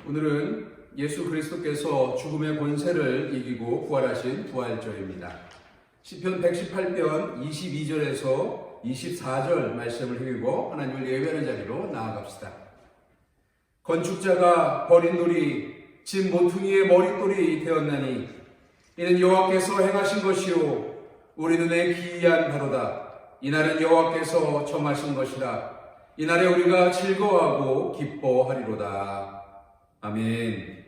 오늘은 예수 그리스도께서 죽음의 권세를 이기고 부활하신 부활절입니다. 시편 118편 22절에서 24절 말씀을 읽고 하나님을 예배하는 자리로 나아갑시다. 건축자가 버린 돌이 집 모퉁이의 머릿돌이 되었나니 이는 여호와께서 행하신 것이요 우리 눈에 기이한 바로다. 이날은 여호와께서 정하신 것이라. 이날에 우리가 즐거워하고 기뻐하리로다. 아멘.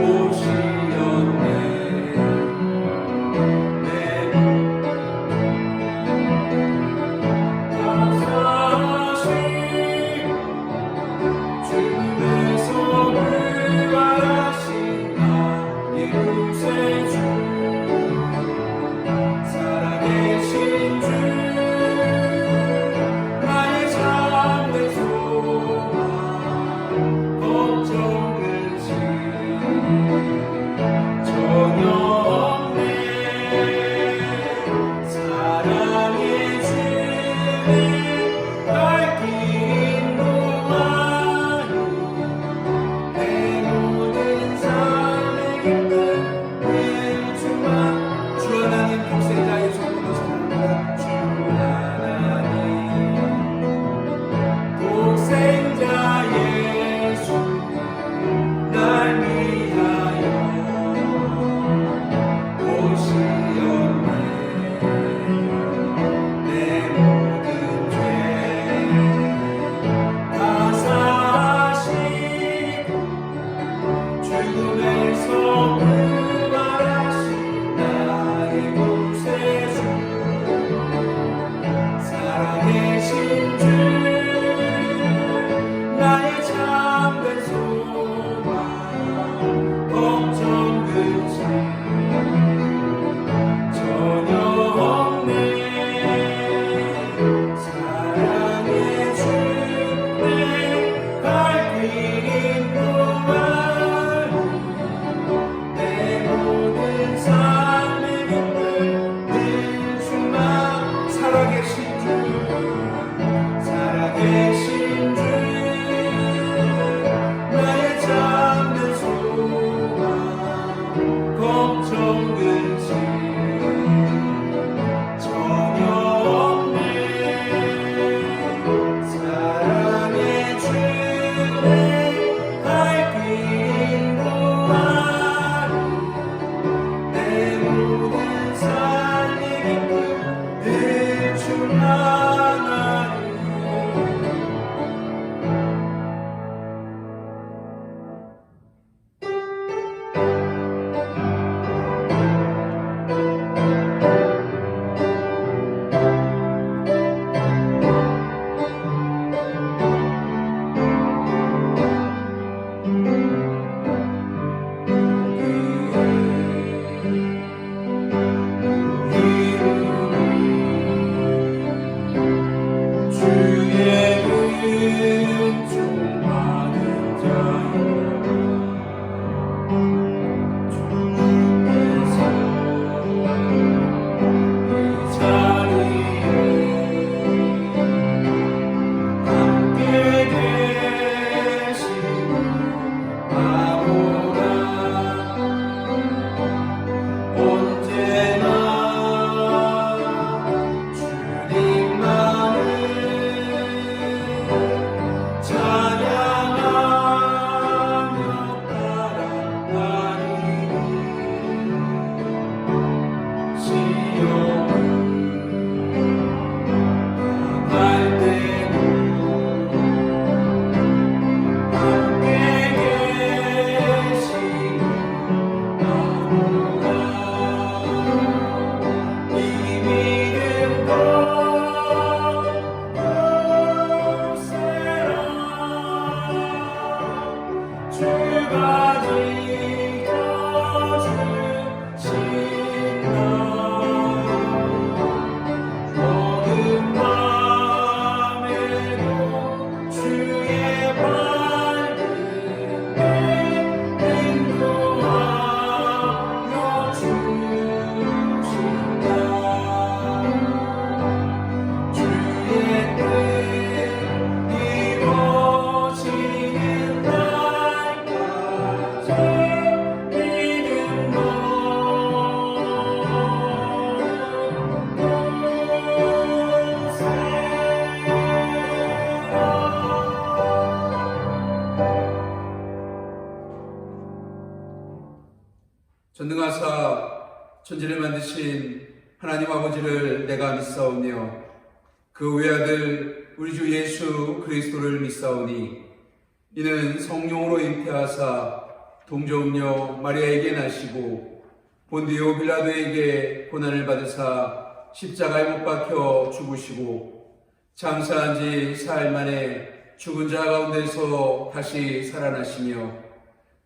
오시려 전능하사 천지를 만드신 하나님 아버지를 내가 믿사오며 그 외아들 우리 주 예수 그리스도를 믿사오니 이는 성령으로 잉태하사 동정녀 마리아에게 나시고 본디오 빌라도에게 고난을 받으사 십자가에 못 박혀 죽으시고 장사한 지 사흘 만에 죽은 자 가운데서 다시 살아나시며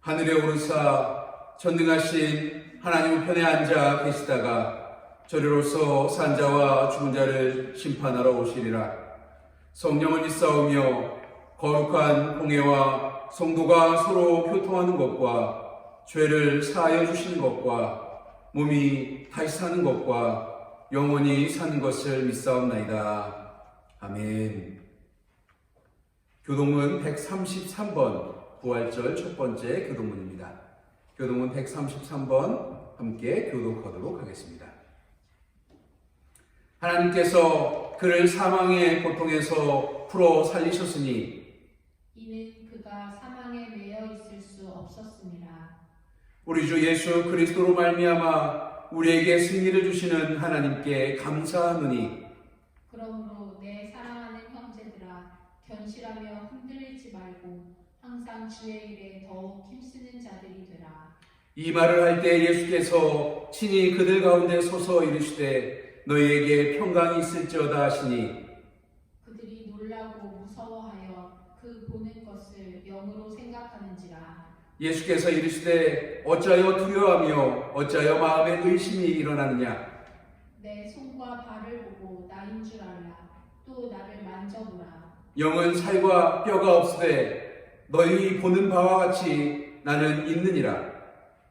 하늘에 오르사 전능하신 하나님 우편에 앉아 계시다가 저리로서 산자와 죽은 자를 심판하러 오시리라. 성령을 믿사오며 거룩한 공예와 성도가 서로 교통하는 것과 죄를 사하여 주시는 것과 몸이 다시 사는 것과 영원히 사는 것을 믿사옵나이다. 아멘. 교동문 133번 부활절 첫 번째 교동문입니다. 교동문 133번 함께 교독하도록 하겠습니다. 하나님께서 그를 사망의 고통에서 풀어 살리셨으니 이는 그가 사망에 매여 있을 수 없었습니다. 우리 주 예수 그리스도로 말미암아 우리에게 승리를 주시는 하나님께 감사하노니 그러므로 내 사랑하는 형제들아 견실하며 흔들리지 말고 항상 주의 일에 더욱 힘쓰는 자들이 되라. 이 말을 할 때 예수께서 친히 그들 가운데 서서 이르시되 너희에게 평강이 있을지어다 하시니 그들이 놀라고 무서워하여 그 보는 것을 영으로 생각하는지라. 예수께서 이르시되 어찌하여 두려워하며 어찌하여 마음에 의심이 일어나느냐. 내 손과 발을 보고 나인 줄 알라. 또 나를 만져보라. 영은 살과 뼈가 없으되 너희 보는 바와 같이 나는 있느니라.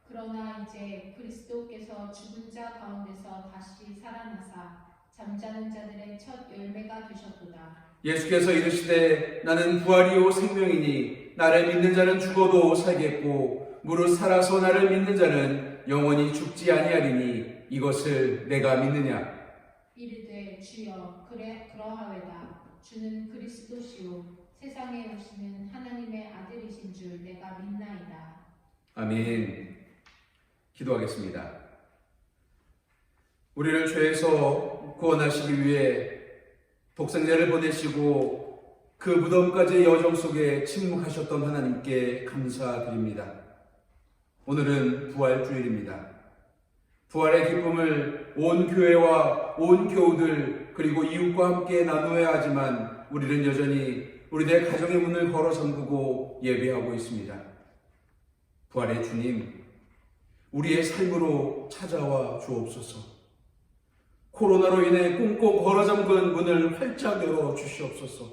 그러나 이제 그리스도께서 죽은 자 가운데서 다시 살아나사 잠자는 자들의 첫 열매가 되셨도다. 예수께서 이르시되 나는 부활이요 생명이니 나를 믿는 자는 죽어도 살겠고 무릇 살아서 나를 믿는 자는 영원히 죽지 아니하리니 이것을 내가 믿느냐. 이르되 주여 그러하외다. 주는 그리스도시요 세상에 오시는 하나님의 아들이신 줄 내가 믿나이다. 아멘. 기도하겠습니다. 우리를 죄에서 구원하시기 위해 독생자를 보내시고 그 무덤까지의 여정 속에 침묵하셨던 하나님께 감사드립니다. 오늘은 부활주일입니다. 부활의 기쁨을 온 교회와 온 교우들 그리고 이웃과 함께 나누어야 하지만 우리는 여전히 우리들 가정의 문을 걸어 잠그고 예배하고 있습니다. 부활의 주님, 우리의 삶으로 찾아와 주옵소서. 코로나로 인해 꽁꽁 걸어 잠근 문을 활짝 열어 주시옵소서.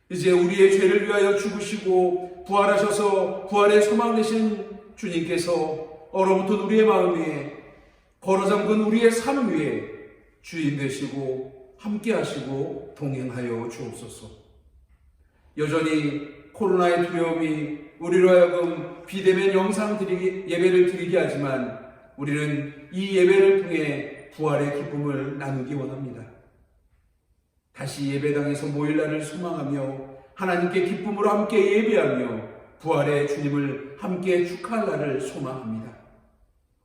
이제 우리의 죄를 위하여 죽으시고 부활하셔서 부활의 소망 되신 주님께서 얼어붙은 우리의 마음 위에 걸어 잠근 우리의 삶 위에 주인 되시고 함께 하시고 동행하여 주옵소서. 여전히 코로나의 두려움이 우리로 하여금 비대면 영상 예배를 드리게 하지만 우리는 이 예배를 통해 부활의 기쁨을 나누기 원합니다. 다시 예배당에서 모일 날을 소망하며 하나님께 기쁨으로 함께 예배하며 부활의 주님을 함께 축하할 날을 소망합니다.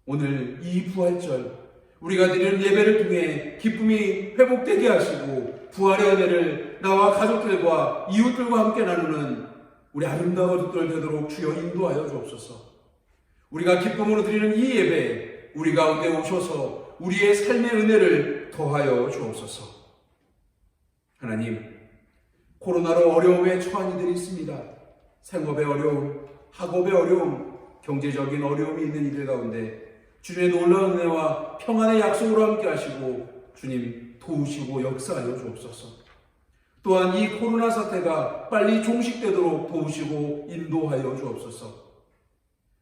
오늘 이 부활절 우리가 드리는 예배를 통해 기쁨이 회복되게 하시고 부활의 은혜를 나와 가족들과 이웃들과 함께 나누는 우리 아름다운 가족들 되도록 주여 인도하여 주옵소서. 우리가 기쁨으로 드리는 이 예배 우리 가운데 오셔서 우리의 삶의 은혜를 더하여 주옵소서. 하나님, 코로나로 어려움에 처한 이들이 있습니다. 생업의 어려움, 학업의 어려움, 경제적인 어려움이 있는 이들 가운데 주님의 놀라운 은혜와 평안의 약속으로 함께 하시고 주님 도우시고 역사하여 주옵소서. 또한 이 코로나 사태가 빨리 종식되도록 도우시고 인도하여 주옵소서.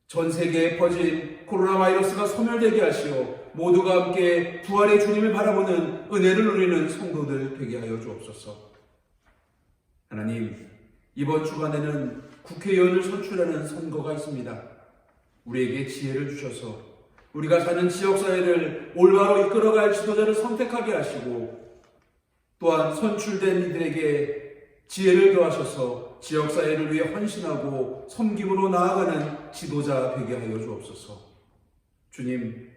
전 세계에 퍼진 코로나 바이러스가 소멸되게 하시어 모두가 함께 부활의 주님을 바라보는 은혜를 누리는 성도들 되게 하여 주옵소서. 하나님, 이번 주간에는 국회의원을 선출하는 선거가 있습니다. 우리에게 지혜를 주셔서 우리가 사는 지역사회를 올바로 이끌어갈 지도자를 선택하게 하시고 또한 선출된 이들에게 지혜를 더하셔서 지역사회를 위해 헌신하고 섬김으로 나아가는 지도자 되게 하여 주옵소서. 주님,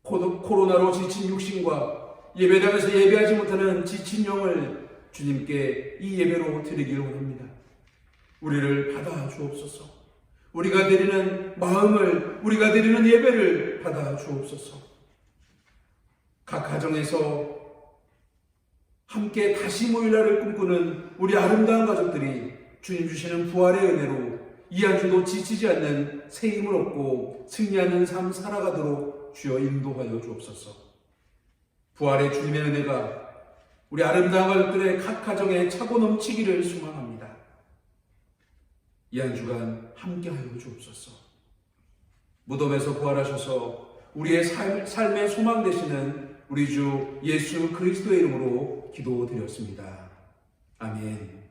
코로나로 지친 육신과 예배당에서 예배하지 못하는 지친 영을 주님께 이 예배로 드리기를 원합니다. 우리를 받아 주옵소서. 우리가 드리는 마음을, 우리가 드리는 예배를 받아 주옵소서. 각 가정에서 함께 다시 모일 날을 꿈꾸는 우리 아름다운 가족들이 주님 주시는 부활의 은혜로 이 한 주도 지치지 않는 새 힘을 얻고 승리하는 삶 살아가도록 주여 인도하여 주옵소서. 부활의 주님의 은혜가 우리 아름다운 가족들의 각 가정에 차고 넘치기를 소망합니다. 이 한 주간 함께하여 주옵소서. 무덤에서 부활하셔서 우리의 삶의 소망 되시는 우리 주 예수 그리스도의 이름으로 기도드렸습니다. 아멘.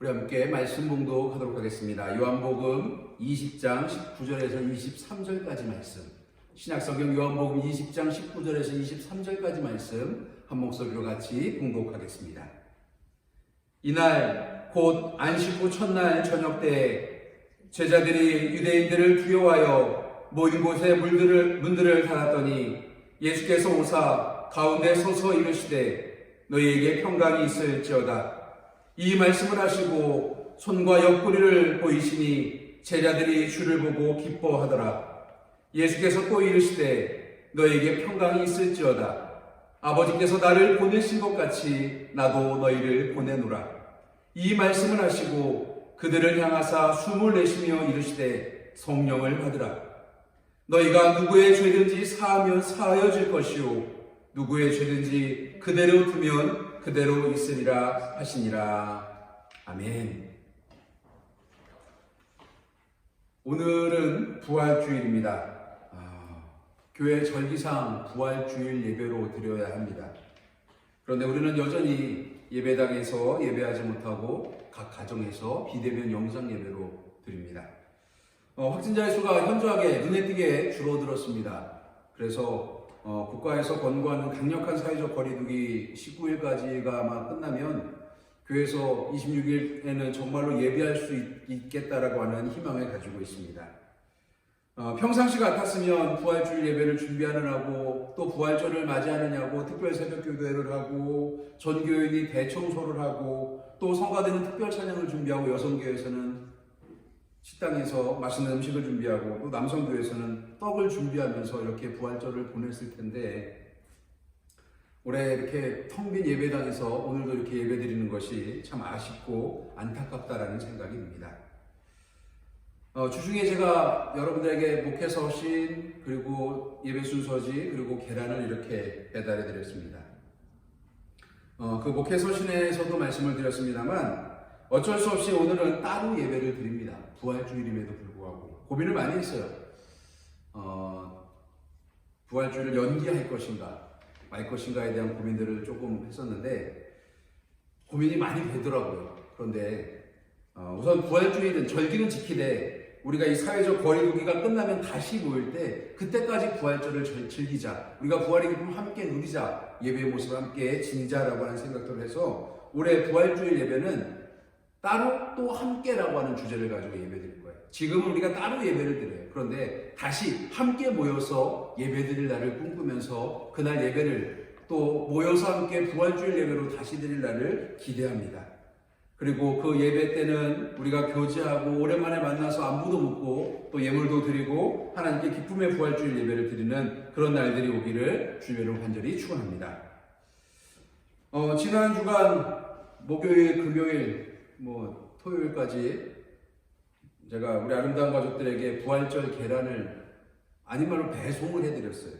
우리 함께 말씀 봉독하도록 하겠습니다. 요한복음 20장 19절에서 23절까지 말씀, 신약성경 요한복음 20장 19절에서 23절까지 말씀 한 목소리로 같이 봉독하겠습니다. 이날 곧 안식구 첫날 저녁 때에 제자들이 유대인들을 두려워하여 모인 곳에 문들을 닫았더니 예수께서 오사 가운데 서서 이르시되 너희에게 평강이 있을지어다. 이 말씀을 하시고 손과 옆구리를 보이시니 제자들이 주를 보고 기뻐하더라. 예수께서 또 이르시되 너희에게 평강이 있을지어다. 아버지께서 나를 보내신 것 같이 나도 너희를 보내노라. 이 말씀을 하시고 그들을 향하사 숨을 내쉬며 이르시되 성령을 받으라. 너희가 누구의 죄든지 사하면 사하여질 것이요 누구의 죄든지 그대로 두면 그대로 있으리라 하시니라. 아멘. 오늘은 부활주일입니다. 교회 절기상 부활주일 예배로 드려야 합니다. 그런데 우리는 여전히 예배당에서 예배하지 못하고 각 가정에서 비대면 영상 예배로 드립니다. 확진자의 수가 현저하게 눈에 띄게 줄어들었습니다. 그래서 국가에서 권고하는 강력한 사회적 거리두기 19일까지가 아마 끝나면 교회에서 26일에는 정말로 예배할 수 있겠다라고 하는 희망을 가지고 있습니다. 평상시 같았으면 부활주일 예배를 준비하느라고 또 부활절을 맞이하느냐고 특별 새벽 교대를 하고 전교인이 대청소를 하고 또 성가대는 특별 찬양을 준비하고 여성교회에서는 식당에서 맛있는 음식을 준비하고 또 남성교회에서는 떡을 준비하면서 이렇게 부활절을 보냈을 텐데 올해 이렇게 텅 빈 예배당에서 오늘도 이렇게 예배드리는 것이 참 아쉽고 안타깝다라는 생각이 듭니다. 주중에 제가 여러분들에게 목회서신 그리고 예배 순서지 그리고 계란을 이렇게 배달해 드렸습니다. 그 목회서신에서도 말씀을 드렸습니다만 어쩔 수 없이 오늘은 따로 예배를 드립니다. 부활주일임에도 불구하고 고민을 많이 했어요. 부활주일을 연기할 것인가 말 것인가에 대한 고민들을 조금 했었는데 고민이 많이 되더라고요. 그런데 우선 부활주일은 절기는 지키되 우리가 이 사회적 거리두기가 끝나면 다시 모일 때 그때까지 부활절을 즐기자. 우리가 부활의 기쁨 함께 누리자. 예배의 모습을 함께 지니자라고 하는 생각들을 해서 올해 부활주일 예배는 따로 또 함께라고 하는 주제를 가지고 예배드릴 거예요. 지금은 우리가 따로 예배를 드려요. 그런데 다시 함께 모여서 예배드릴 날을 꿈꾸면서 그날 예배를 또 모여서 함께 부활주일 예배로 다시 드릴 날을 기대합니다. 그리고 그 예배 때는 우리가 교제하고 오랜만에 만나서 안부도 묻고 또 예물도 드리고 하나님께 기쁨의 부활주일 예배를 드리는 그런 날들이 오기를 주님으로 간절히 축원합니다. 지난 주간 목요일, 금요일, 토요일까지 제가 우리 아름다운 가족들에게 부활절 계란을 아닌 말로 배송을 해드렸어요.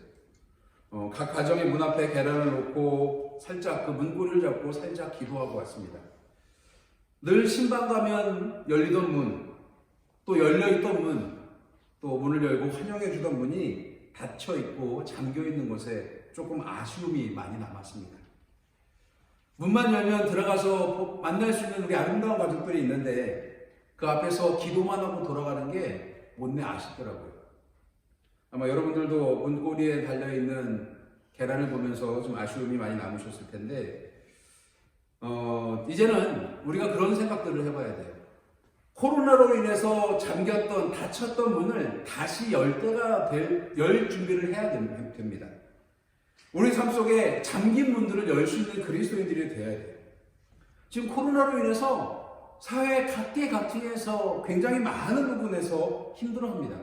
각 가정의 문 앞에 계란을 놓고 살짝 그 문고리를 잡고 살짝 기도하고 왔습니다. 늘 신방 가면 열리던 문, 또 열려있던 문, 또 문을 열고 환영해주던 문이 닫혀있고 잠겨있는 것에 조금 아쉬움이 많이 남았습니다. 문만 열면 들어가서 만날 수 있는 우리 아름다운 가족들이 있는데 그 그 앞에서 기도만 하고 돌아가는 게 못내 아쉽더라고요. 아마 여러분들도 문고리에 달려있는 계란을 보면서 좀 아쉬움이 많이 남으셨을 텐데, 이제는 우리가 그런 생각들을 해봐야 돼요. 코로나로 인해서 잠겼던, 닫혔던 문을 다시 열 준비를 해야 됩니다. 우리 삶 속에 잠긴 문들을 열 수 있는 그리스도인들이 되어야 돼요. 지금 코로나로 인해서 사회 각계각층에서 굉장히 많은 부분에서 힘들어합니다.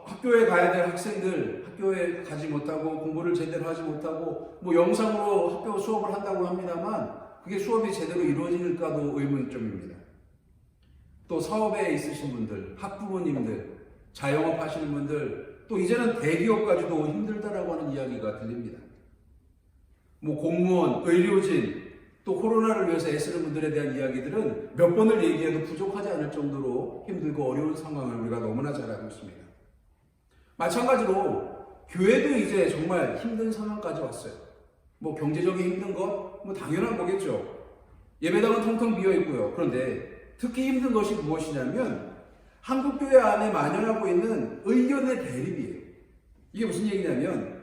학교에 가야 될 학생들, 학교에 가지 못하고 공부를 제대로 하지 못하고 영상으로 학교 수업을 한다고 합니다만 그게 수업이 제대로 이루어질까도 의문점입니다. 또 사업에 있으신 분들, 학부모님들, 자영업 하시는 분들, 또 이제는 대기업까지도 힘들다라고 하는 이야기가 들립니다. 공무원, 의료진, 또 코로나를 위해서 애쓰는 분들에 대한 이야기들은 몇 번을 얘기해도 부족하지 않을 정도로 힘들고 어려운 상황을 우리가 너무나 잘 알고 있습니다. 마찬가지로 교회도 이제 정말 힘든 상황까지 왔어요. 경제적인 힘든 것 당연한 거겠죠. 예배당은 텅텅 비어 있고요. 그런데 특히 힘든 것이 무엇이냐면 한국교회 안에 만연하고 있는 의견의 대립이에요. 이게 무슨 얘기냐면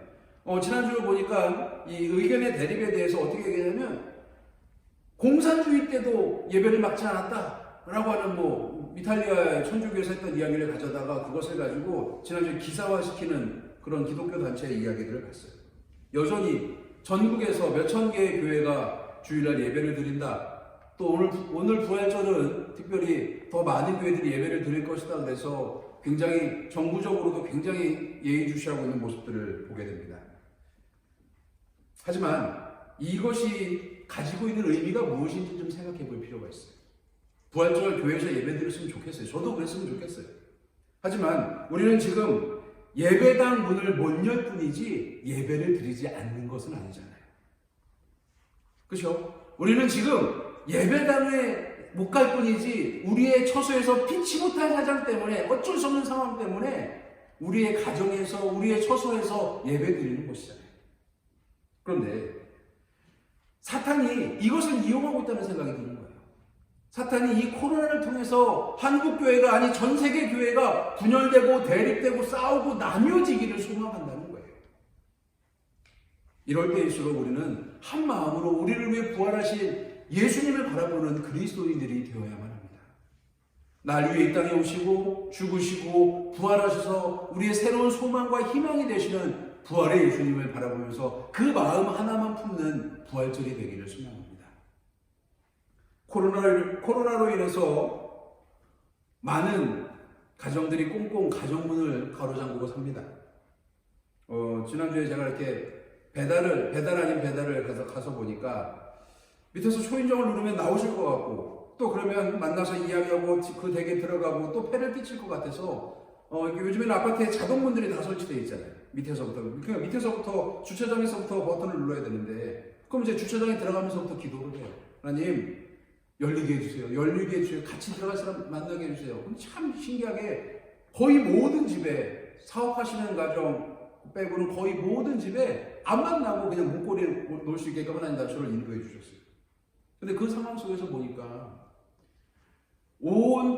지난주 보니까 이 의견의 대립에 대해서 어떻게 얘기하냐면 공산주의 때도 예배를 막지 않았다라고 하는 이탈리아의 천주교에서 했던 이야기를 가져다가 그것을 가지고 지난주에 기사화시키는 그런 기독교 단체의 이야기들을 봤어요. 여전히 전국에서 몇천 개의 교회가 주일날 예배를 드린다. 또 오늘 부활절은 특별히 더 많은 교회들이 예배를 드릴 것이다. 그래서 굉장히 정부적으로도 굉장히 예의주시하고 있는 모습들을 보게 됩니다. 하지만 이것이 가지고 있는 의미가 무엇인지 좀 생각해 볼 필요가 있어요. 부활절 교회에서 예배 드렸으면 좋겠어요. 저도 그랬으면 좋겠어요. 하지만 우리는 지금 예배당 문을 못 열 뿐이지 예배를 드리지 않는 것은 아니잖아요. 그렇죠? 우리는 지금 예배당에 못 갈 뿐이지 우리의 처소에서 피치 못할 사정 때문에 어쩔 수 없는 상황 때문에 우리의 가정에서 우리의 처소에서 예배 드리는 것이잖아요. 그런데 사탄이 이것을 이용하고 있다는 생각이 드는 거예요. 사탄이 이 코로나를 통해서 한국교회가 아니 전 세계 교회가 분열되고 대립되고 싸우고 나뉘어지기를 소망한다는 거예요. 이럴 때일수록 우리는 한 마음으로 우리를 위해 부활하신 예수님을 바라보는 그리스도인들이 되어야만 합니다. 날 위해 이 땅에 오시고 죽으시고 부활하셔서 우리의 새로운 소망과 희망이 되시는 부활의 예수님을 바라보면서 그 마음 하나만 품는 부활절이 되기를 소망합니다. 코로나로 인해서 많은 가정들이 꽁꽁 가정문을 가로잠그고 삽니다. 지난주에 제가 이렇게 배달 아닌 배달을 가서 보니까 밑에서 초인종을 누르면 나오실 것 같고 또 그러면 만나서 이야기하고 그 댁에 들어가고 또 폐를 끼칠 것 같아서 요즘에는 아파트에 자동문들이 다 설치되어 있잖아요. 밑에서부터 주차장에서부터 버튼을 눌러야 되는데 그럼 이제 주차장에 들어가면서부터 기도를 해요. 하나님 열리게 해주세요. 같이 들어갈 사람 만나게 해주세요. 참 신기하게 거의 모든 집에 사업하시는 가정 빼고는 거의 모든 집에 안 만나고 그냥 문고리에 놓을 수 있게끔 하나님 저를 인도해 주셨어요. 근데 그 상황 속에서 보니까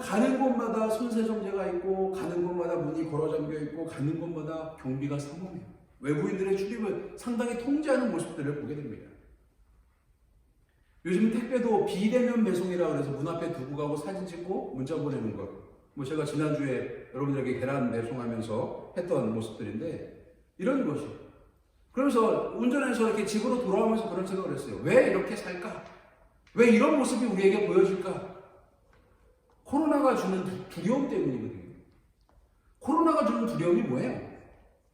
가는 곳마다 손세정제가 있고 가는 곳마다 문이 걸어 잠겨 있고 가는 곳마다 경비가 삼엄해요. 외부인들의 출입을 상당히 통제하는 모습들을 보게 됩니다. 요즘 택배도 비대면 배송이라 그래서 문 앞에 두고 가고 사진 찍고 문자 보내는 것. 제가 지난주에 여러분들에게 계란 배송하면서 했던 모습들인데 이런 것이. 그러면서 운전해서 이렇게 집으로 돌아오면서 그런 생각을 했어요. 왜 이렇게 살까? 왜 이런 모습이 우리에게 보여질까? 코로나가 주는 두려움 때문이거든요. 코로나가 주는 두려움이 뭐예요?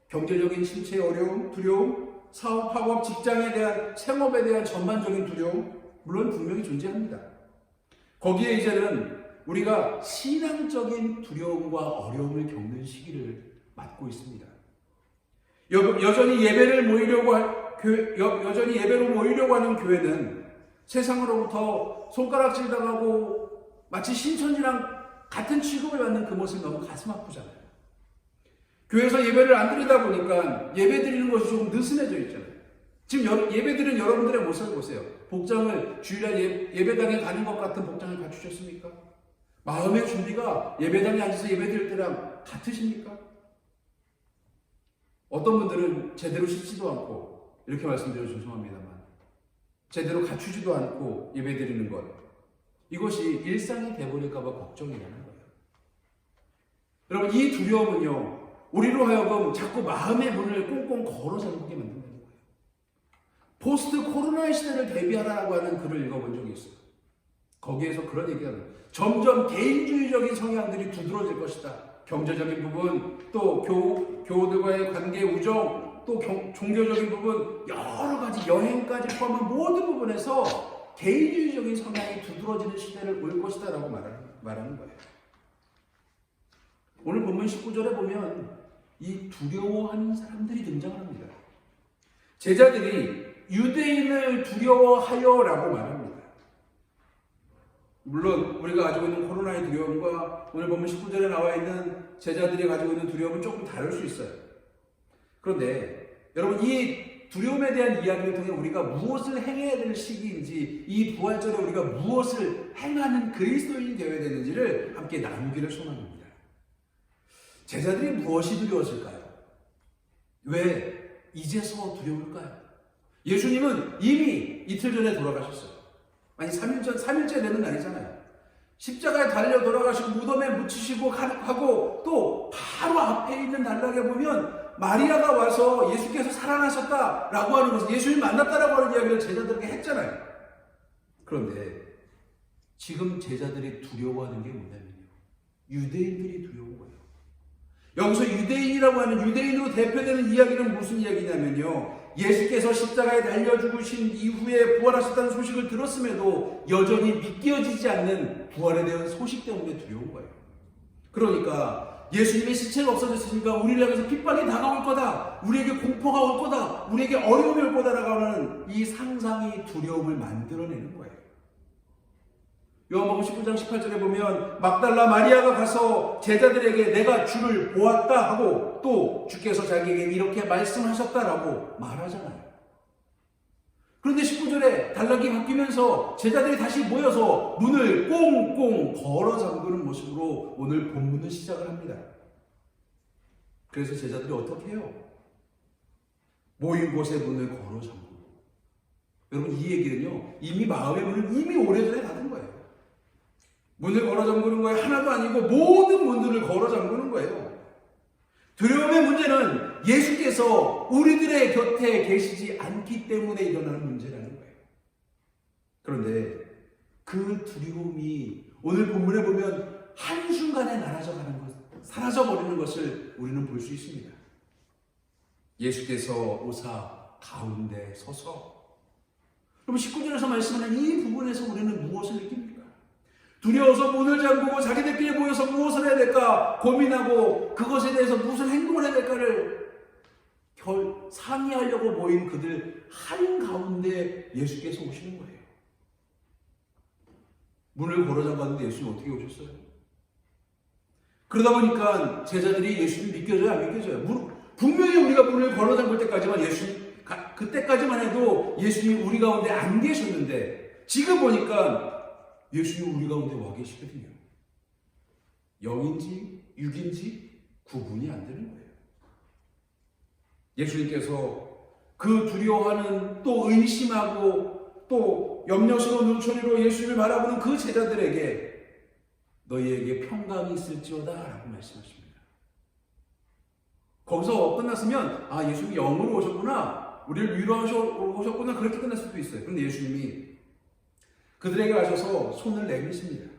경제적인 침체의 어려움, 두려움, 사업, 학업, 직장에 대한, 생업에 대한 전반적인 두려움, 물론 분명히 존재합니다. 거기에 이제는 우리가 신앙적인 두려움과 어려움을 겪는 시기를 맞고 있습니다. 여전히 예배로 모이려고 하는 교회는 세상으로부터 손가락질 당하고 마치 신천지랑 같은 취급을 받는 그 모습이 너무 가슴 아프잖아요. 교회에서 예배를 안 드리다 보니까 예배 드리는 것이 조금 느슨해져 있잖아요. 지금 예배드린 여러분들의 모습을 보세요. 복장을 주일날 예배당에 가는 것 같은 복장을 갖추셨습니까? 마음의 준비가 예배당에 앉아서 예배드릴 때랑 같으십니까? 어떤 분들은 제대로 씻지도 않고, 이렇게 말씀드려서 죄송합니다만, 제대로 갖추지도 않고 예배드리는 것, 이것이 일상이 돼버릴까봐 걱정이라는 거예요. 여러분, 이 두려움은요, 우리로 하여금 자꾸 마음의 문을 꽁꽁 걸어 잠그게 만든다는 거예요. 포스트 코로나 시대를 대비하라고 하는 글을 읽어본 적이 있어요. 거기에서 그런 얘기가 나요. 점점 개인주의적인 성향들이 두드러질 것이다. 경제적인 부분, 또 교우들과의 관계, 우정, 또 종교적인 부분, 여러 가지 여행까지 포함한 모든 부분에서 개인주의적인 성향이 두드러지는 시대를 올 것이다 라고 말하는 거예요. 오늘 본문 19절에 보면 이 두려워하는 사람들이 등장합니다. 제자들이 유대인을 두려워하여 라고 말합니다. 물론 우리가 가지고 있는 코로나의 두려움과 오늘 보면 19절에 나와 있는 제자들이 가지고 있는 두려움은 조금 다를 수 있어요. 그런데 여러분, 이 두려움에 대한 이야기를 통해 우리가 무엇을 행해야 될 시기인지, 이 부활절에 우리가 무엇을 행하는 그리스도인이 되어야 되는지를 함께 나누기를 소망합니다. 제자들이 무엇이 두려웠을까요? 왜 이제서 두려울까요? 예수님은 이미 이틀 전에 돌아가셨어요. 아니 3일째 되는 날이잖아요. 십자가에 달려 돌아가시고 무덤에 묻히시고 하고 또 바로 앞에 있는 단락에 보면 마리아가 와서 예수께서 살아나셨다라고 하는 것을, 예수님 만났다라고 하는 이야기를 제자들에게 했잖아요. 그런데 지금 제자들이 두려워하는 게 뭐냐면요, 유대인들이 두려운 거예요. 여기서 유대인이라고 하는, 유대인으로 대표되는 이야기는 무슨 이야기냐면요, 예수께서 십자가에 달려 죽으신 이후에 부활하셨다는 소식을 들었음에도 여전히 믿겨지지 않는 부활에 대한 소식 때문에 두려운 거예요. 그러니까 예수님의 시체가 없어졌으니까 우리를 향해서 핍박이 다가올 거다, 우리에게 공포가 올 거다, 우리에게 어려움이 올 거다라고 하는 이 상상이 두려움을 만들어내는 거예요. 요한복음 19장 18절에 보면 막달라 마리아가 가서 제자들에게 내가 주를 보았다 하고 또 주께서 자기에게 이렇게 말씀하셨다라고 말하잖아요. 그런데 19절에 단락이 바뀌면서 제자들이 다시 모여서 문을 꽁꽁 걸어 잠그는 모습으로 오늘 본문을 시작을 합니다. 그래서 제자들이 어떻게 해요? 모인 곳에 문을 걸어 잠그고. 여러분, 이 얘기는요, 이미 마음의 문을 이미 오래전에 닫은 거예요. 문을 걸어 잠그는 거예요. 하나도 아니고 모든 문들을 걸어 잠그는 거예요. 두려움의 문제는 예수께서 우리들의 곁에 계시지 않기 때문에 일어나는 문제라는 거예요. 그런데 그 두려움이 오늘 본문에 보면 한순간에 사라져버리는 것을 우리는 볼 수 있습니다. 예수께서 오사 가운데 서서, 그럼 19절에서 말씀하는 이 부분에서 우리는 무엇을 느낍니까? 두려워서 문을 잠그고 자기들끼리 모여서 무엇을 해야 될까 고민하고 그것에 대해서 무슨 행동을 해야 될까를 상의하려고 모인 그들 한가운데 예수께서 오시는 거예요. 문을 걸어 잠갔는데 예수님 어떻게 오셨어요? 그러다 보니까 제자들이 예수님 믿겨져요, 안 믿겨져요? 분명히 우리가 문을 걸어 잠글 때까지만 그때까지만 해도 예수님이 우리 가운데 안 계셨는데 지금 보니까 예수님 우리 가운데 와 계시거든요. 영인지 육인지 구분이 안 되는 거예요. 예수님께서 그 두려워하는, 또 의심하고 또 염려스러운 눈초리로 예수님을 바라보는 그 제자들에게 너희에게 평강이 있을지어다 라고 말씀하십니다. 거기서 끝났으면 예수님이 영으로 오셨구나, 우리를 위로하셨구나, 그렇게 끝날 수도 있어요. 그런데 예수님이 그들에게 가셔서 손을 내미십니다.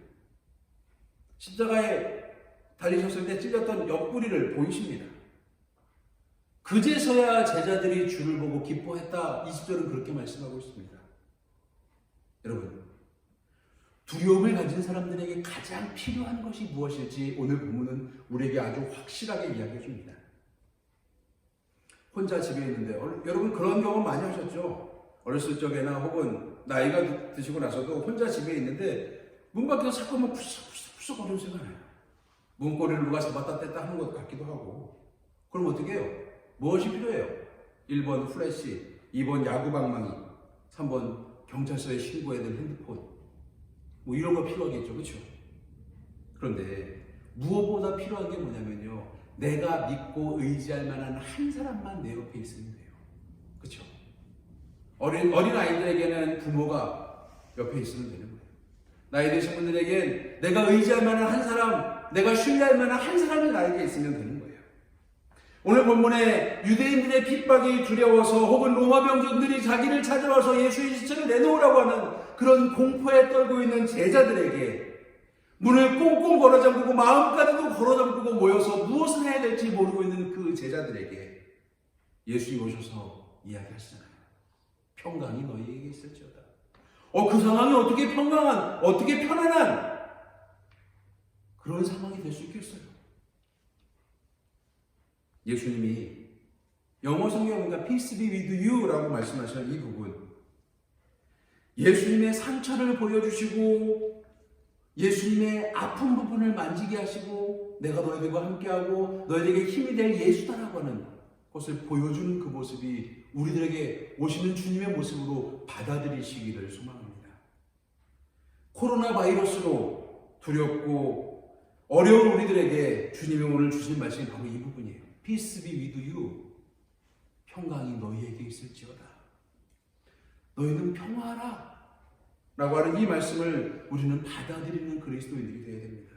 십자가에 달리셨을 때 찔렸던 옆구리를 보이십니다. 그제서야 제자들이 주를 보고 기뻐했다. 20절은 그렇게 말씀하고 있습니다. 여러분, 두려움을 가진 사람들에게 가장 필요한 것이 무엇일지 오늘 본문은 우리에게 아주 확실하게 이야기해 줍니다. 혼자 집에 있는데, 여러분 그런 경험 많이 하셨죠? 어렸을 적에나 혹은 나이가 드시고 나서도 혼자 집에 있는데 문 밖에서 자꾸만 푸석푸석 거리는 소리가 나요. 문고리를 누가 잡았다 뗐다 하는 것 같기도 하고. 그럼 어떻게 해요? 무엇이 필요해요? 1번 플래시, 2번 야구방망이, 3번 경찰서에 신고해야 될 핸드폰, 뭐 이런 거 필요하겠죠. 그렇죠? 그런데 무엇보다 필요한 게 뭐냐면요, 내가 믿고 의지할 만한 한 사람만 내 옆에 있으면 돼요. 그렇죠? 어린 아이들에게는 부모가 옆에 있으면 되는 거예요. 나이 드신 분들에겐 내가 의지할 만한 한 사람, 내가 신뢰할 만한 한 사람이 나에게 있으면 되는 거예요. 오늘 본문에 유대인들의 핍박이 두려워서 혹은 로마 병정들이 자기를 찾아와서 예수의 시체를 내놓으라고 하는 그런 공포에 떨고 있는 제자들에게 문을 꽁꽁 걸어잠그고 마음까지도 걸어잠그고 모여서 무엇을 해야 될지 모르고 있는 그 제자들에게 예수님 오셔서 이야기하시잖아요. 평강이 너희에게 있을지어다. 그 상황이 어떻게 평강한, 어떻게 편안한 그런 상황이 될 수 있겠어요? 예수님이 영어 성경에 Peace be with you 라고 말씀하시는 이 부분, 예수님의 상처를 보여주시고 예수님의 아픈 부분을 만지게 하시고 내가 너희들과 함께하고 너희에게 힘이 될 예수다라고 하는 것을 보여주는 그 모습이 우리들에게 오시는 주님의 모습으로 받아들이시기를 소망합니다. 코로나 바이러스로 두렵고 어려운 우리들에게 주님이 오늘 주신 말씀이 바로 이 부분이에요. Peace be with you. 평강이 너희에게 있을지어다. 너희는 평화하라 라고 하는 이 말씀을 우리는 받아들이는 그리스도인들이 되어야 됩니다.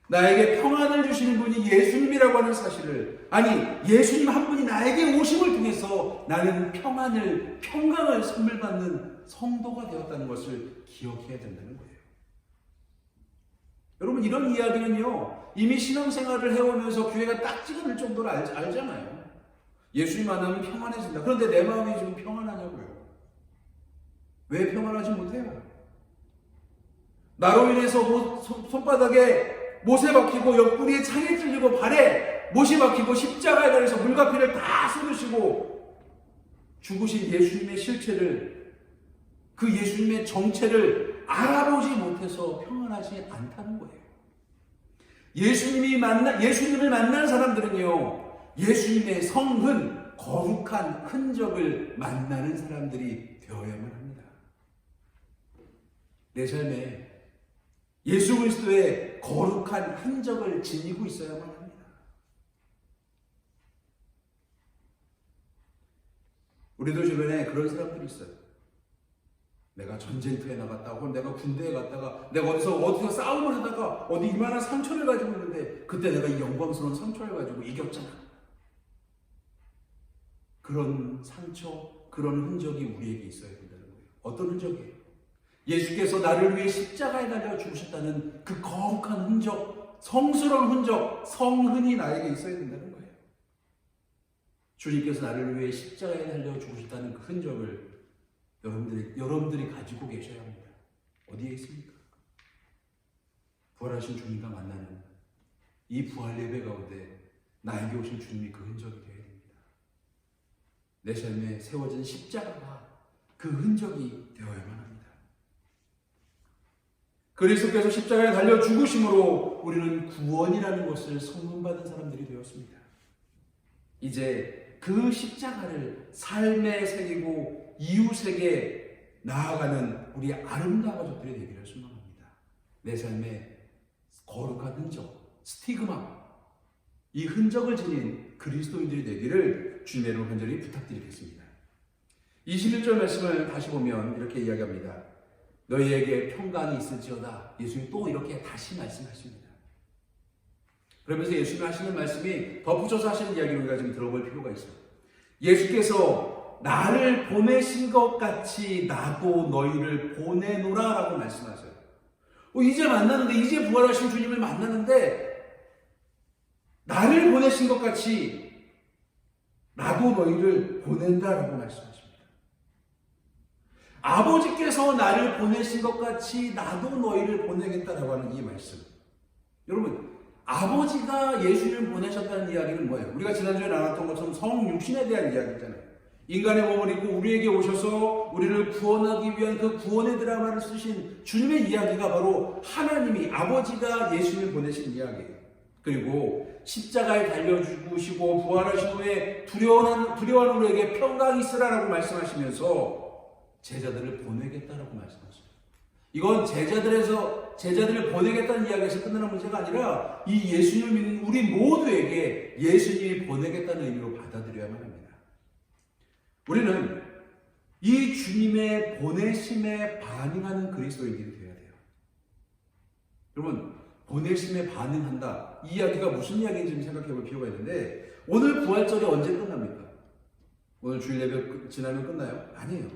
나에게 평안을 주시는 분이 예수님이라고 하는 사실을, 아니 예수님 한 분이 나에게 오심을 통해서 나는 평강을 선물 받는 성도가 되었다는 것을 기억해야 된다는 거예요. 여러분, 이런 이야기는요, 이미 신앙생활을 해오면서 교회가 딱 찍어낼 정도로 알잖아요. 예수님 만나면 평안해진다. 그런데 내 마음이 지금 평안하냐고요? 왜 평안하지 못해요? 나로 인해서 손바닥에 못에 박히고 옆구리에 창에 찔리고 발에 못이 박히고 십자가에 달려서 물과 피를 다 쏟으시고 죽으신 예수님의 실체를, 그 예수님의 정체를 알아보지 못해서 평안하지 않다는 거예요. 예수님을 만난 사람들은요, 예수님의 성흔, 거룩한 흔적을 만나는 사람들이 되어야만 합니다. 내 삶에 예수 그리스도의 거룩한 흔적을 지니고 있어야만 합니다. 우리도 주변에 그런 사람들이 있어요. 내가 전쟁터에 나갔다, 혹은 내가 군대에 갔다가, 내가 어디서 싸움을 하다가 어디 이만한 상처를 가지고 있는데 그때 내가 이 영광스러운 상처를 가지고 이겼잖아. 그런 상처, 그런 흔적이 우리에게 있어야 된다는 거예요. 어떤 흔적이에요? 예수께서 나를 위해 십자가에 달려 죽으셨다는 그 거룩한 흔적, 성스러운 흔적, 성흔이 나에게 있어야 된다는 거예요. 주님께서 나를 위해 십자가에 달려 죽으셨다는 그 흔적을 여러분들이 가지고 계셔야 합니다. 어디에 있습니까? 부활하신 주님과 만나는 이 부활 예배 가운데 나에게 오신 주님이 그 흔적이 되어야 됩니다. 내 삶에 세워진 십자가가 그 흔적이 되어야만 합니다. 그리스도께서 십자가에 달려 죽으심으로 우리는 구원이라는 것을 선문받은 사람들이 되었습니다. 이제 그 십자가를 삶에 새기고 이웃에게 나아가는 우리 아름다운 가족들이 되기를 소망합니다. 내 삶에 거룩한 흔적, 스티그마, 이 흔적을 지닌 그리스도인들이 되기를 주님의 이름으로 간절히 부탁드리겠습니다. 21절 말씀을 다시 보면 이렇게 이야기합니다. 너희에게 평강이 있을지어다. 예수님이 또 이렇게 다시 말씀하십니다. 그러면서 예수님이 하시는 말씀이 덧붙여서 하시는 이야기를 우리가 좀 들어볼 필요가 있어요. 예수께서 나를 보내신 것 같이 나도 너희를 보내노라 라고 말씀하세요. 이제 만나는데, 이제 부활하신 주님을 만나는데 나를 보내신 것 같이 나도 너희를 보낸다라고 말씀하십니다. 아버지께서 나를 보내신 것 같이 나도 너희를 보내겠다라고 하는 이 말씀. 여러분, 아버지가 예수님을 보내셨다는 이야기는 뭐예요? 우리가 지난주에 나눴던 것처럼 성육신에 대한 이야기잖아요. 인간의 몸을 입고 우리에게 오셔서 우리를 구원하기 위한 그 구원의 드라마를 쓰신 주님의 이야기가 바로 하나님이, 아버지가 예수님을 보내신 이야기예요. 그리고 십자가에 달려 죽으시고 부활하신 후에 두려워하는 우리에게 평강이 있으라라고 말씀하시면서 제자들을 보내겠다라고 말씀하셔요. 이건 제자들을 보내겠다는 이야기에서 끝나는 문제가 아니라 이 예수님을 믿는 우리 모두에게 예수님이 보내겠다는 의미로 받아들여야만 합니다. 우리는 이 주님의 보내심에 반응하는 그리스도인들이 되어야 돼요. 여러분, 보내심에 반응한다. 이 이야기가 무슨 이야기인지 좀 생각해 볼 필요가 있는데, 오늘 부활절이 언제 끝납니까? 오늘 주일 예배 지나면 끝나요? 아니에요.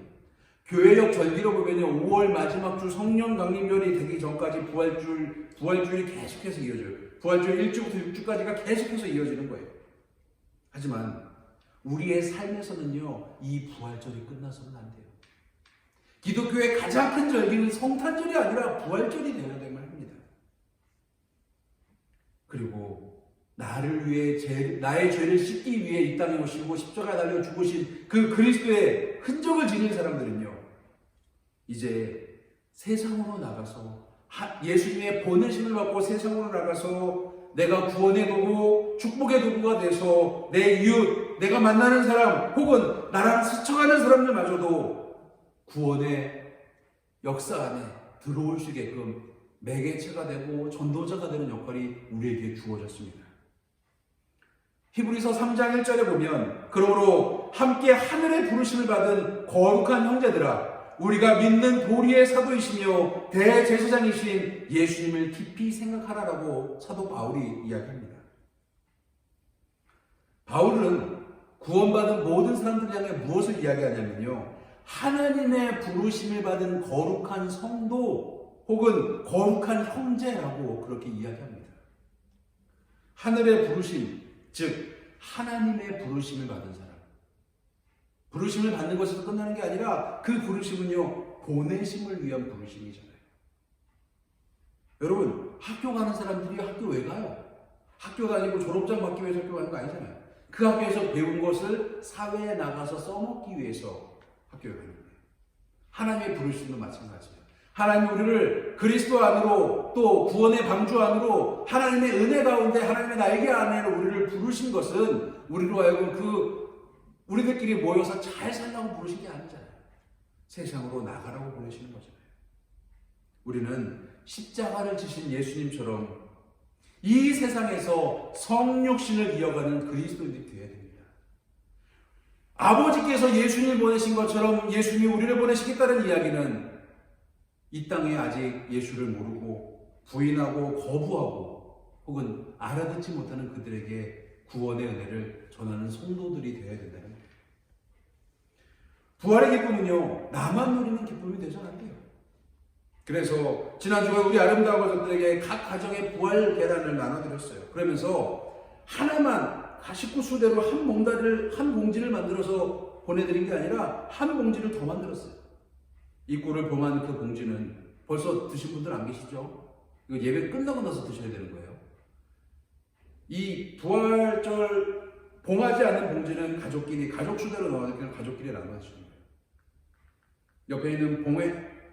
교회력 절기로 보면요, 5월 마지막 주 성령 강림절이 되기 전까지 부활주일이 계속해서 이어져요. 부활주일 1주부터 6주까지가 계속해서 이어지는 거예요. 하지만 우리의 삶에서는요, 이 부활절이 끝나서는 안 돼요. 기독교의 가장 큰 절기는 성탄절이 아니라 부활절이 되어야 되는 합니다. 그리고 나를 위해 나의 죄를 씻기 위해 이 땅에 오시고 십자가에 달려 죽으신 그 그리스도의 흔적을 지닌 사람들은요, 이제 세상으로 나가서 예수님의 보내심을 받고 세상으로 나가서 내가 구원의 도구, 축복의 도구가 돼서 내 이웃, 내가 만나는 사람 혹은 나랑 스쳐가는 사람들마저도 구원의 역사 안에 들어올 수 있게끔 매개체가 되고 전도자가 되는 역할이 우리에게 주어졌습니다. 히브리서 3장 1절에 보면, 그러므로 함께 하늘의 부르심을 받은 거룩한 형제들아, 우리가 믿는 도리의 사도이시며 대제사장이신 예수님을 깊이 생각하라라고 사도 바울이 이야기합니다. 바울은 구원받은 모든 사람들 향해 무엇을 이야기하냐면요, 하나님의 부르심을 받은 거룩한 성도 혹은 거룩한 형제라고 그렇게 이야기합니다. 하늘의 부르심, 즉 하나님의 부르심을 받은 사람, 부르심을 받는 것에서 끝나는 게 아니라 그 부르심은요, 보내심을 위한 부르심이잖아요. 여러분, 학교 가는 사람들이 학교 왜 가요? 학교 다니고 졸업장 받기 위해서 학교 가는 거 아니잖아요. 그 학교에서 배운 것을 사회에 나가서 써먹기 위해서 학교에 가는 거예요. 하나님의 부르심도 마찬가지예요. 하나님이 우리를 그리스도 안으로, 또 구원의 방주 안으로, 하나님의 은혜 가운데, 하나님의 날개 안에 우리를 부르신 것은 우리로 하여금 우리들끼리 모여서 잘 살라고 부르신 게 아니잖아요. 세상으로 나가라고 보내시는 거잖아요. 우리는 십자가를 지신 예수님처럼 이 세상에서 성육신을 이어가는 그리스도인들이 되어야 됩니다. 아버지께서 예수님을 보내신 것처럼 예수님이 우리를 보내시겠다는 이야기는 이 땅에 아직 예수를 모르고 부인하고 거부하고 혹은 알아듣지 못하는 그들에게 구원의 은혜를 전하는 성도들이 되어야 된다는 거예요. 부활의 기쁨은요, 나만 누리는 기쁨이 되서는 안 돼요. 그래서 지난주에 우리 아름다운 가족들에게 각 가정의 부활 계란을 나눠드렸어요. 그러면서 하나만 19수대로 한 봉지를 만들어서 보내드린 게 아니라 한 봉지를 더 만들었어요. 이 꿀을 봉한 그 봉지는 벌써 드신 분들 안 계시죠? 이거 예배 끝나고 나서 드셔야 되는 거예요. 이 부활절 봉하지 않은 봉지는 가족 수대로 넣어서 그냥 가족끼리 나눠주시는 거예요. 옆에 있는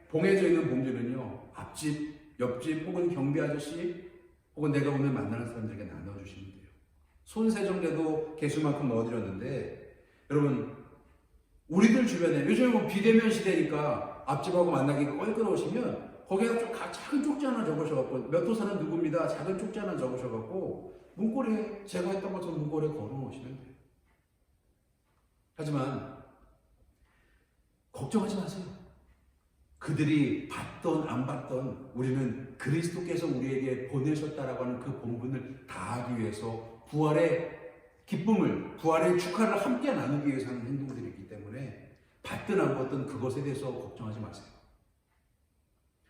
봉해져 있는 봉지는요, 앞집, 옆집 혹은 경비 아저씨 혹은 내가 오늘 만나는 사람들에게 나눠주시면 돼요. 손 세정제도 개수만큼 넣어드렸는데, 여러분, 우리들 주변에 요즘은 비대면 시대니까 앞집하고 만나기가 껄끄러우시면 거기에다 좀 작은 쪽지 하나 적으셔갖고, 몇 호사는 누굽니다, 작은 쪽지 하나 적으셔갖고 문고리에, 제가 했던 것처럼 문고리에 걸어놓으시면 돼요. 하지만 걱정하지 마세요. 그들이 받던 안 받던 우리는 그리스도께서 우리에게 보내셨다라고 하는 그 본분을 다하기 위해서 부활의 기쁨을, 부활의 축하를 함께 나누기 위해서 하는 행동들이 있기 때문에 받든 안 받든 그것에 대해서 걱정하지 마세요.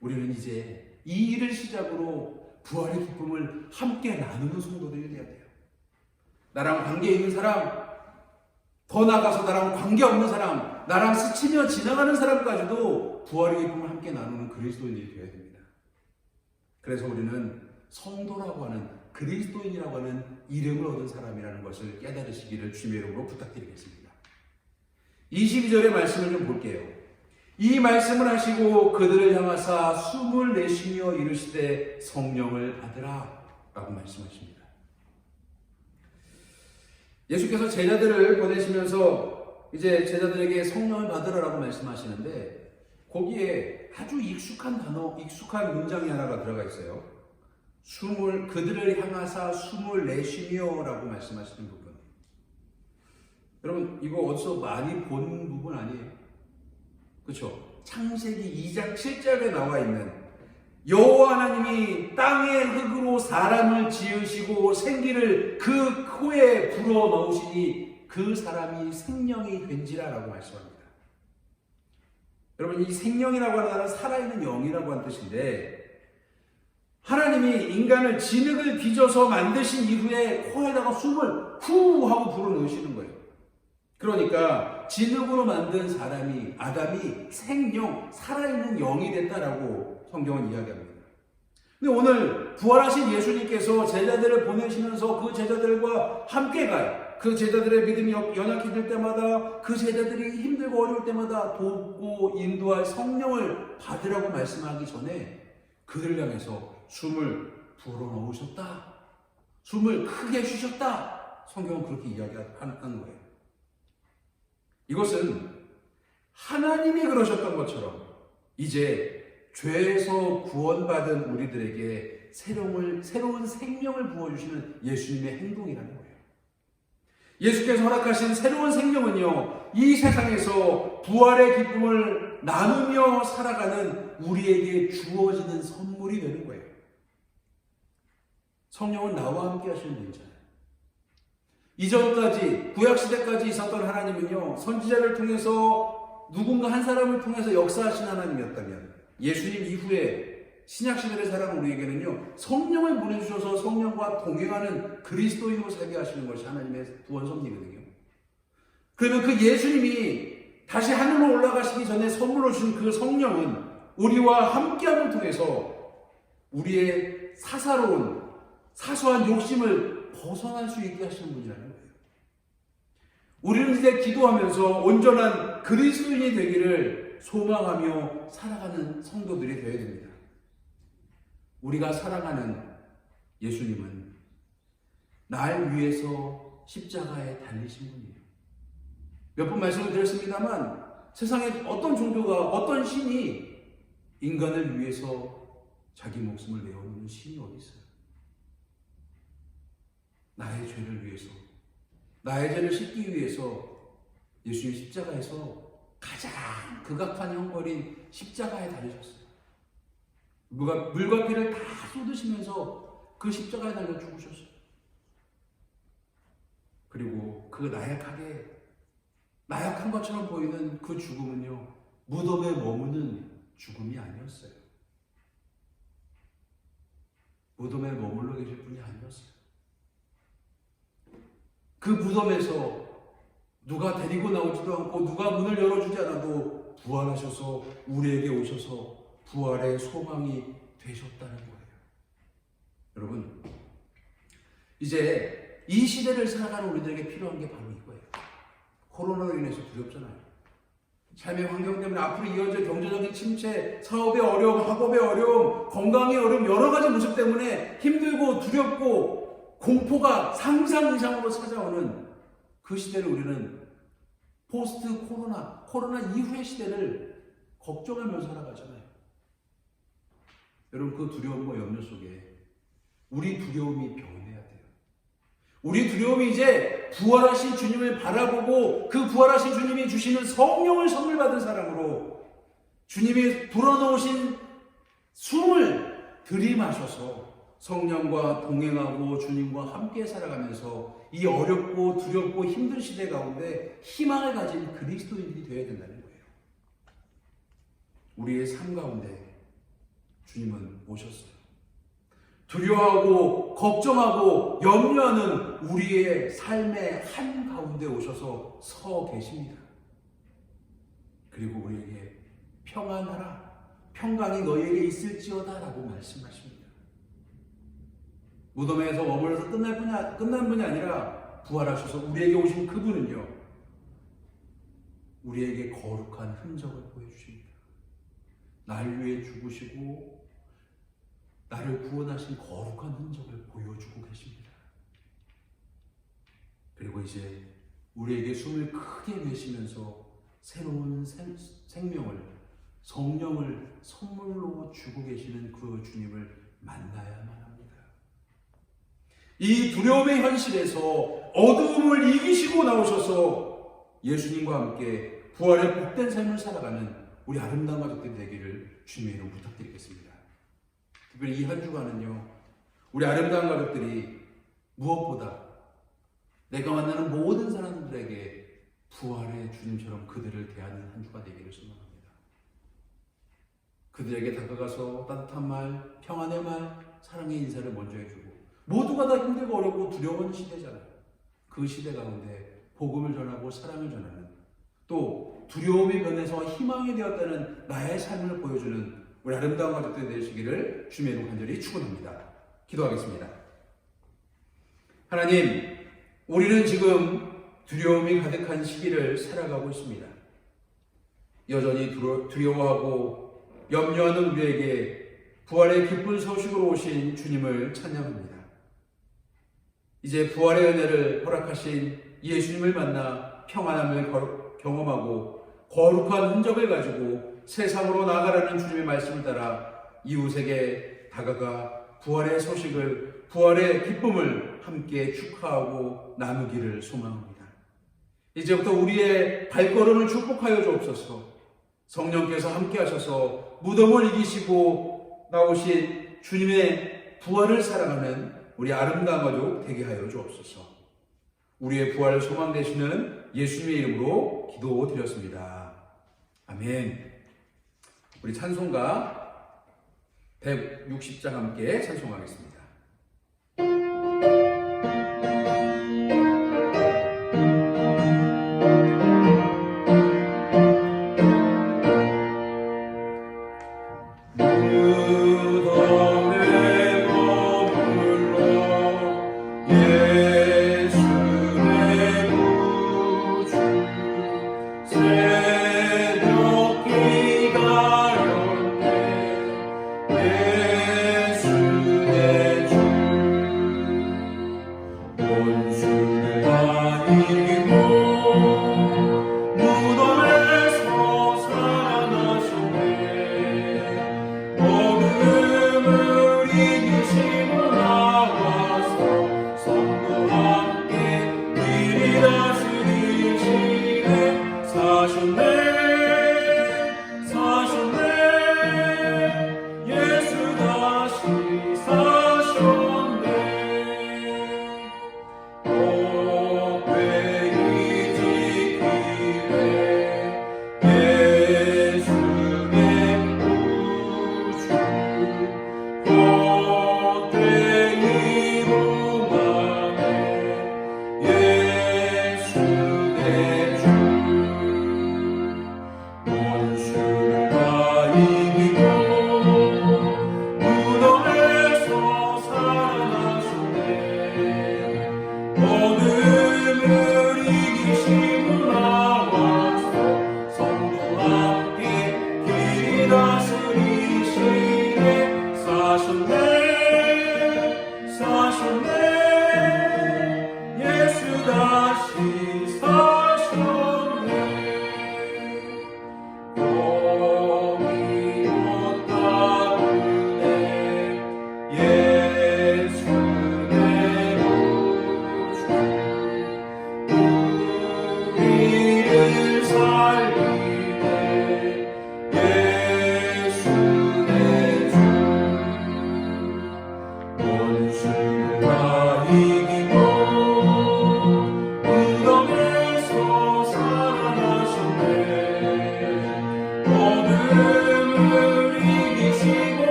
우리는 이제 이 일을 시작으로 부활의 기쁨을 함께 나누는 성도들이 되어야 돼요. 나랑 관계 있는 사람, 더 나아가서 나랑 관계 없는 사람, 나랑 스치며 지나가는 사람까지도 부활의 기쁨을 함께 나누는 그리스도인들이 되어야 됩니다. 그래서 우리는 성도라고 하는, 그리스도인이라고 하는 이름을 얻은 사람이라는 것을 깨달으시기를 주님의 이름으로 부탁드리겠습니다. 22절의 말씀을 좀 볼게요. 이 말씀을 하시고 그들을 향하사 숨을 내쉬며 이르시되 성령을 받으라 라고 말씀하십니다. 예수께서 제자들을 보내시면서 이제 제자들에게 성령을 받으라라고 말씀하시는데 거기에 아주 익숙한 단어, 익숙한 문장이 하나가 들어가 있어요. 그들을 향하사 숨을 내쉬며라고 말씀하시는 부분. 여러분 이거 어디서 많이 본 부분 아니에요? 그렇죠? 창세기 2장 7절에 나와 있는 여호와 하나님이 땅의 흙으로 사람을 지으시고 생기를 그 코에 불어 넣으시니 그 사람이 생명이 된지라라고 말씀합니다. 여러분 이 생명이라고 하는 단어는 살아있는 영이라고 하는 뜻인데 하나님이 인간을 진흙을 빚어서 만드신 이후에 코에다가 숨을 후 하고 불어 넣으시는 거예요. 그러니까 진흙으로 만든 사람이 아담이 생명, 살아있는 영이 됐다라고 성경은 이야기합니다. 근데 오늘 부활하신 예수님께서 제자들을 보내시면서 그 제자들과 함께 가요. 그 제자들의 믿음이 연약해질 때마다 그 제자들이 힘들고 어려울 때마다 돕고 인도할 성령을 받으라고 말씀하기 전에 그들 향해서 숨을 불어넣으셨다. 숨을 크게 쉬셨다. 성경은 그렇게 이야기하는 거예요. 이것은 하나님이 그러셨던 것처럼 이제 죄에서 구원받은 우리들에게 새로운 생명을 부어주시는 예수님의 행동이라는 거예요. 예수께서 허락하신 새로운 생명은요, 이 세상에서 부활의 기쁨을 나누며 살아가는 우리에게 주어지는 선물이 되는 거예요. 성령은 나와 함께 하시는 분이잖아요. 이전까지 구약시대까지 있었던 하나님은요, 선지자를 통해서 누군가 한 사람을 통해서 역사하신 하나님이었다면 예수님 이후에 신약시대를 살아가는 우리에게는요, 성령을 보내주셔서 성령과 동행하는 그리스도인으로 살게 하시는 것이 하나님의 구원 섭리거든요. 그러면 그 예수님이 다시 하늘로 올라가시기 전에 선물로 주신 그 성령은 우리와 함께함을 통해서 우리의 사소한 욕심을 벗어날 수 있게 하시는 분이라는 거예요. 우리는 이제 기도하면서 온전한 그리스도인이 되기를 소망하며 살아가는 성도들이 되어야 됩니다. 우리가 사랑하는 예수님은 날 위해서 십자가에 달리신 분이에요. 몇 번 말씀을 드렸습니다만 세상에 어떤 종교가 어떤 신이 인간을 위해서 자기 목숨을 내어놓는 신이 어디 있어요? 나의 죄를 위해서, 나의 죄를 씻기 위해서 예수님 십자가에서 가장 극악한 형벌인 십자가에 달리셨어요. 물과 피를 다 쏟으시면서 그 십자가에 달려 죽으셨어요. 그리고 그 나약한 것처럼 보이는 그 죽음은요, 무덤에 머무는 죽음이 아니었어요. 무덤에 머물러 계실 분이 아니었어요. 그 무덤에서 누가 데리고 나오지도 않고 누가 문을 열어주지 않아도 부활하셔서 우리에게 오셔서 부활의 소망이 되셨다는 거예요. 여러분, 이제 이 시대를 살아가는 우리들에게 필요한 게 바로 이거예요. 코로나로 인해서 두렵잖아요. 삶의 환경 때문에 앞으로 이어질 경제적인 침체, 사업의 어려움, 학업의 어려움, 건강의 어려움, 여러 가지 모습 때문에 힘들고 두렵고 공포가 상상 이상으로 찾아오는 그 시대를 우리는 포스트 코로나 이후의 시대를 걱정하면서 살아가잖아요. 여러분, 그 두려움과 염려 속에 우리 두려움이 변해야 돼요. 우리 두려움이 이제 부활하신 주님을 바라보고 그 부활하신 주님이 주시는 성령을 선물 받은 사람으로 주님이 불어넣으신 숨을 들이마셔서 성령과 동행하고 주님과 함께 살아가면서 이 어렵고 두렵고 힘든 시대 가운데 희망을 가진 그리스도인들이 되어야 된다는 거예요. 우리의 삶 가운데 주님은 오셨어요. 두려워하고 걱정하고 염려하는 우리의 삶의 한가운데 오셔서 서 계십니다. 그리고 우리에게 평안하라, 평강이 너희에게 있을지어다 라고 말씀하십니다. 무덤에서 머물러서 끝난 분이 아니라 부활하셔서 우리에게 오신 그분은요, 우리에게 거룩한 흔적을 보여주십니다. 날 위해 죽으시고 나를 구원하신 거룩한 흔적을 보여주고 계십니다. 그리고 이제 우리에게 숨을 크게 내쉬면서 새로운 생명을, 성령을 선물로 주고 계시는 그 주님을 만나야만 합니다. 이 두려움의 현실에서 어두움을 이기시고 나오셔서 예수님과 함께 부활의 복된 삶을 살아가는 우리 아름다운 가족들이 되기를 주님의 이름 부탁드리겠습니다. 특별히 이 한 주간은요, 우리 아름다운 가족들이 무엇보다 내가 만나는 모든 사람들에게 부활의 주님처럼 그들을 대하는 한 주가 되기를 소망합니다. 그들에게 다가가서 따뜻한 말, 평안의 말, 사랑의 인사를 먼저 해주고, 모두가 다 힘들고 어렵고 두려운 시대잖아요. 그 시대 가운데 복음을 전하고 사랑을 전하는, 또 두려움이 변해서 희망이 되었다는 나의 삶을 보여주는 우리 아름다운 가족들이 되시기를 주님의 이름으로 간절히 축원합니다. 기도하겠습니다. 하나님, 우리는 지금 두려움이 가득한 시기를 살아가고 있습니다. 여전히 두려워하고 염려하는 우리에게 부활의 기쁜 소식으로 오신 주님을 찬양합니다. 이제 부활의 은혜를 허락하신 예수님을 만나 평안함을 경험하고 거룩한 흔적을 가지고 세상으로 나아가라는 주님의 말씀을 따라 이웃에게 다가가 부활의 소식을, 부활의 기쁨을 함께 축하하고 나누기를 소망합니다. 이제부터 우리의 발걸음을 축복하여 주옵소서. 성령께서 함께 하셔서 무덤을 이기시고 나오신 주님의 부활을 사랑하는 우리 아름다운 가족 되게 하여 주옵소서. 우리의 부활을 소망 되시는 예수님의 이름으로 기도드렸습니다. 아멘. 우리 찬송가 160장 함께 찬송하겠습니다.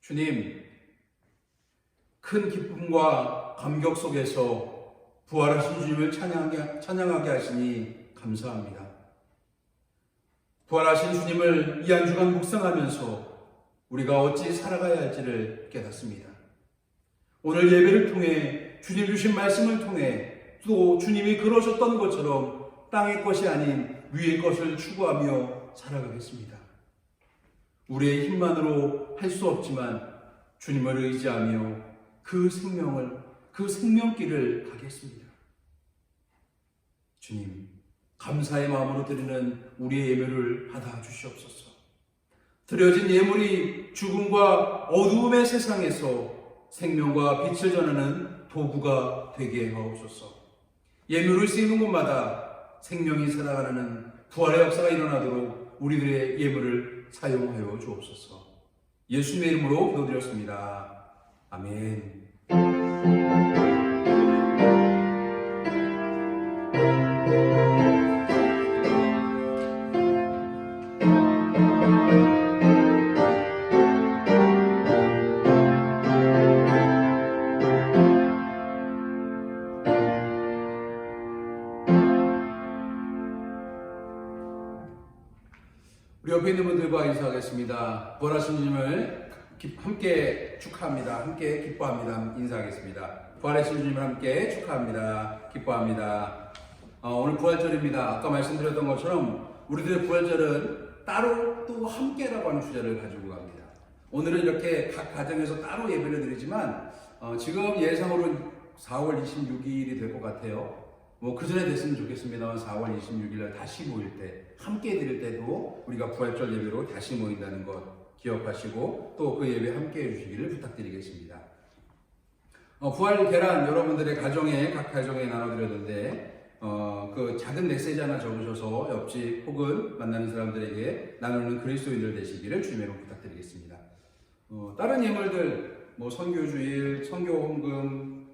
주님, 큰 기쁨과 감격 속에서 부활하신 주님을 찬양하게 하시니 감사합니다. 부활하신 주님을 이 한 주간 묵상하면서 우리가 어찌 살아가야 할지를 깨닫습니다. 오늘 예배를 통해 주님 주신 말씀을 통해 또 주님이 그러셨던 것처럼 땅의 것이 아닌 위의 것을 추구하며 살아가겠습니다. 우리의 힘만으로 할 수 없지만 주님을 의지하며 그 생명길을 가겠습니다. 주님, 감사의 마음으로 드리는 우리의 예물을 받아주시옵소서. 드려진 예물이 죽음과 어두움의 세상에서 생명과 빛을 전하는 도구가 되게 하옵소서. 예물을 쓰이는 곳마다 생명이 살아가는 부활의 역사가 일어나도록 우리들의 예물을 사용하여 주옵소서. 예수님의 이름으로 기도드렸습니다. 아멘. 우리 옆에 있는 분들과 인사하겠습니다. 부활하신 주님을 함께 축하합니다. 함께 기뻐합니다. 인사하겠습니다. 부활하신 주님을 함께 축하합니다. 기뻐합니다. 오늘 부활절입니다. 아까 말씀드렸던 것처럼 우리들의 부활절은 따로 또 함께라고 하는 주제를 가지고 갑니다. 오늘은 이렇게 각 가정에서 따로 예배를 드리지만 지금 예상으로는 4월 26일이 될 것 같아요. 그 전에 됐으면 좋겠습니다만 4월 26일 날 다시 모일 때 함께 드릴 때도 우리가 부활절 예배로 다시 모인다는 것 기억하시고 또 그 예배 함께 해주시기를 부탁드리겠습니다. 부활 계란 여러분들의 가정에 각 가정에 나눠드렸는데 그 작은 메시지 하나 적으셔서 옆집 혹은 만나는 사람들에게 나누는 그리스도인들 되시기를 주님으로 부탁드리겠습니다. 다른 예물들 선교주일, 선교헌금,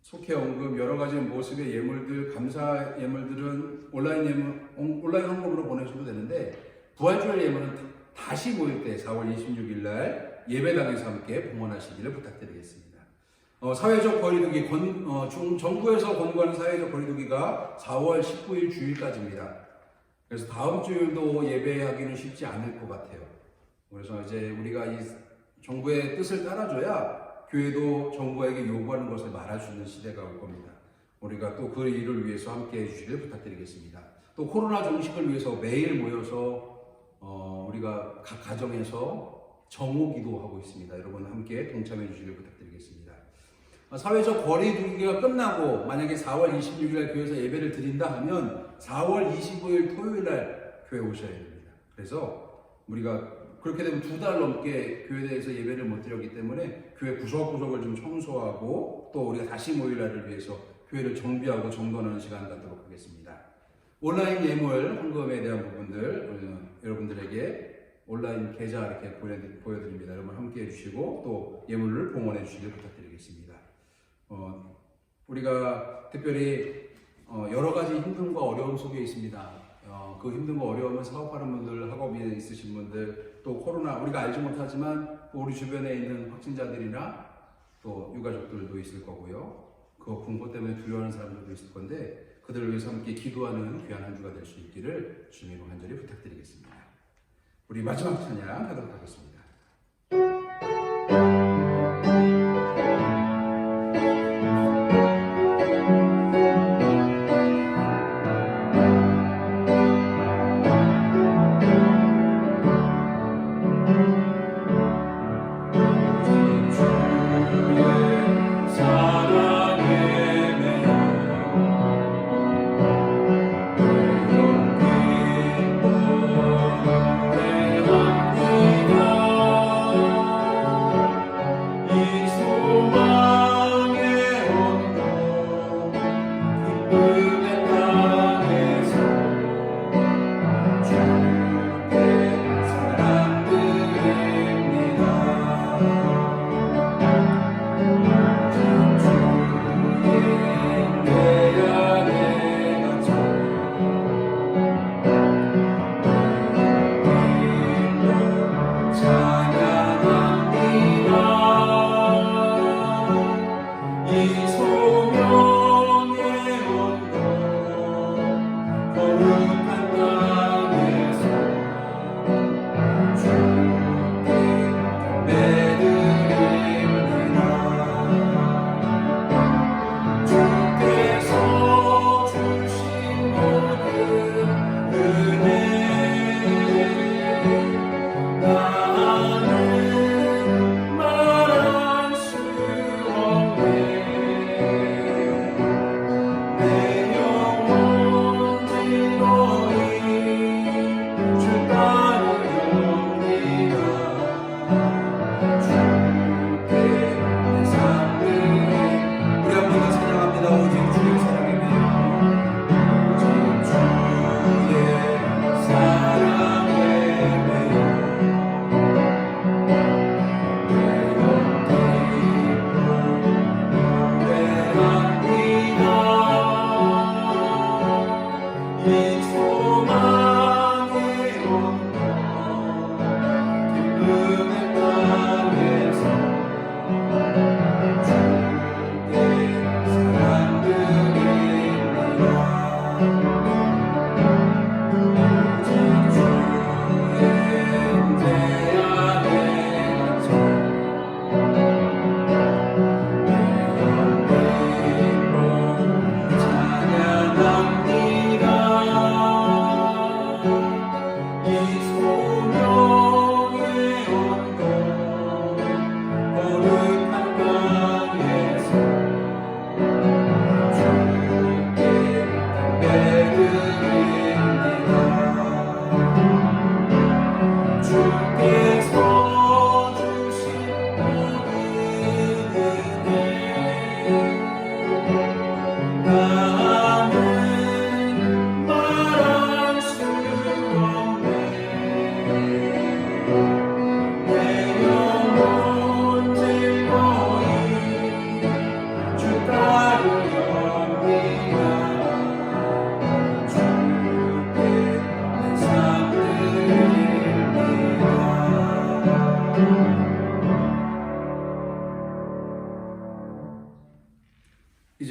속회헌금 여러 가지 모습의 예물들, 감사 예물들은 온라인 헌금으로 보내셔도 되는데 부활절 예물은 다시 모일 때 4월 26일 날 예배당에서 함께 봉헌하시기를 부탁드리겠습니다. 사회적 거리두기, 정부에서 권고하는 사회적 거리두기가 4월 19일 주일까지입니다. 그래서 다음 주일도 예배하기는 쉽지 않을 것 같아요. 그래서 이제 우리가 이 정부의 뜻을 따라줘야 교회도 정부에게 요구하는 것을 말아주는 시대가 올 겁니다. 우리가 또 그 일을 위해서 함께 해주시길 부탁드리겠습니다. 또 코로나 종식을 위해서 매일 모여서 우리가 각 가정에서 정오 기도하고 있습니다. 여러분 함께 동참해 주시길 부탁드리겠습니다. 사회적 거리두기가 끝나고 만약에 4월 26일 날 교회에서 예배를 드린다 하면 4월 25일 토요일 날 교회 오셔야 됩니다. 그래서 우리가 그렇게 되면 2달 넘게 교회에서 예배를 못 드렸기 때문에 교회 구석구석을 좀 청소하고 또 우리가 다시 모일 날을 위해서 교회를 정비하고 정돈하는 시간 갖도록 하겠습니다. 온라인 예물 헌금에 대한 부분들 여러분들에게 온라인 계좌 이렇게 보여드립니다. 여러분 함께 해주시고 또 예물을 봉헌해 주시길 부탁드리겠습니다. 우리가 특별히 여러 가지 힘듦과 어려움 속에 있습니다. 그 힘든거 어려움은 사업하는 분들, 학업에 있으신 분들, 또 코로나 우리가 알지 못하지만 또 우리 주변에 있는 확진자들이나 또 유가족들도 있을 거고요. 그 공포 때문에 두려워하는 사람들도 있을 건데 그들을 위해서 함께 기도하는 귀한 한 주가 될 수 있기를 주님으로 간절히 부탁드리겠습니다. 우리 마지막 찬양 하도록 하겠습니다. 내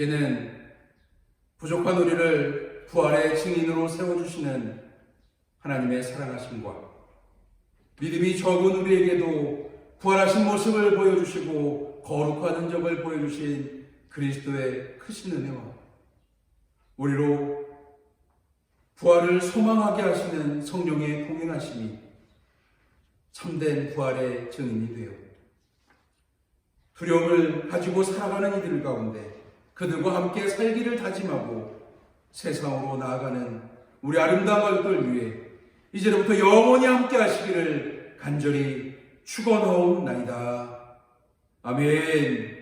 이제는 부족한 우리를 부활의 증인으로 세워주시는 하나님의 사랑하심과 믿음이 적은 우리에게도 부활하신 모습을 보여주시고 거룩한 흔적을 보여주신 그리스도의 크신 은혜와 우리로 부활을 소망하게 하시는 성령의 동행하심이 참된 부활의 증인이 되어 두려움을 가지고 살아가는 이들 가운데 그들과 함께 살기를 다짐하고 세상으로 나아가는 우리 아름다운 가족들 위해 이제부터 영원히 함께 하시기를 간절히 축원하옵나이다. 아멘.